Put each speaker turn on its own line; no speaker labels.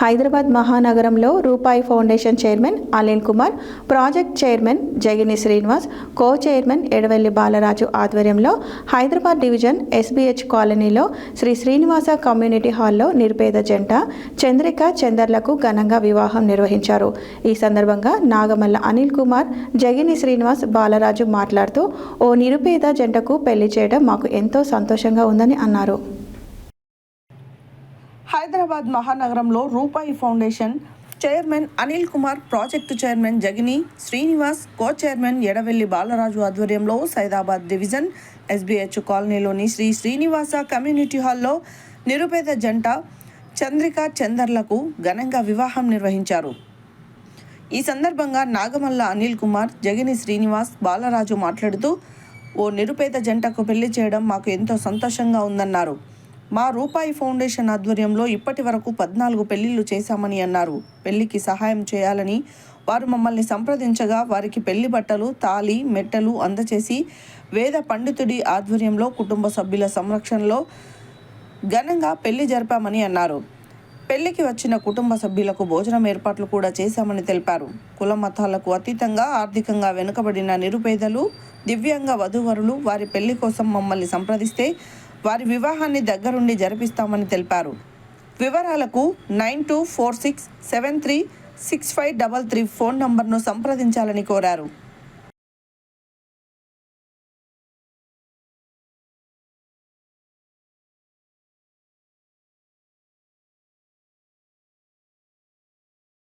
హైదరాబాద్ మహానగరంలో Rupayi foundation chairman Anil Kumar, project chairman Jagini Srinivas, co chairman Edavelli Balaraju ఆధ్వర్యంలో Hyderabad division SBH కాలనీలో శ్రీ శ్రీనివాస కమ్యూనిటీ హాల్లో నిరుపేద జంట చంద్రిక చందర్లకు ఘనంగా వివాహం నిర్వహించారు. ఈ సందర్భంగా నాగమల్ల అనిల్ కుమార్, జగిని శ్రీనివాస్, బాలరాజు మాట్లాడుతూ ఓ నిరుపేద జంటకు పెళ్లి చేయడం మాకు ఎంతో సంతోషంగా ఉందని అన్నారు.
హైదరాబాద్ మహానగరంలో Rupayi foundation chairman Anil Kumar, project chairman Jagini Srinivas, co chairman Edavelli Balaraju ఆధ్వర్యంలో సైదాబాద్ డివిజన్ ఎస్బీహెచ్ కాలనీలోని శ్రీ శ్రీనివాస కమ్యూనిటీ హాల్లో నిరుపేద జంట చంద్రిక చందర్లకు ఘనంగా వివాహం నిర్వహించారు. ఈ సందర్భంగా నాగమల్ల అనిల్ కుమార్, జగిని శ్రీనివాస్, బాలరాజు మాట్లాడుతూ ఓ నిరుపేద జంటకు పెళ్లి చేయడం మాకు ఎంతో సంతోషంగా ఉందన్నారు. మా రూపాయి ఫౌండేషన్ ఆధ్వర్యంలో ఇప్పటి వరకు 14 పెళ్లిళ్లు చేశామని అన్నారు. పెళ్లికి సహాయం చేయాలని వారు మమ్మల్ని సంప్రదించగా వారికి పెళ్లి బట్టలు, తాళి, మెట్టలు అందచేసి వేద పండితుడి ఆధ్వర్యంలో కుటుంబ సభ్యుల సంరక్షణలో ఘనంగా పెళ్లి జరిపామని అన్నారు. పెళ్లికి వచ్చిన కుటుంబ సభ్యులకు భోజనం ఏర్పాట్లు కూడా చేశామని తెలిపారు. కుల మతాలకు అతీతంగా ఆర్థికంగా వెనుకబడిన నిరుపేదలు, దివ్యాంగ వధూవరులు వారి పెళ్లి కోసం మమ్మల్ని సంప్రదిస్తే వారి వివాహాన్ని దగ్గరుండి జరిపిస్తామని తెలిపారు. వివరాలకు 9246736533 ఫోన్ నంబర్ను సంప్రదించాలని కోరారు.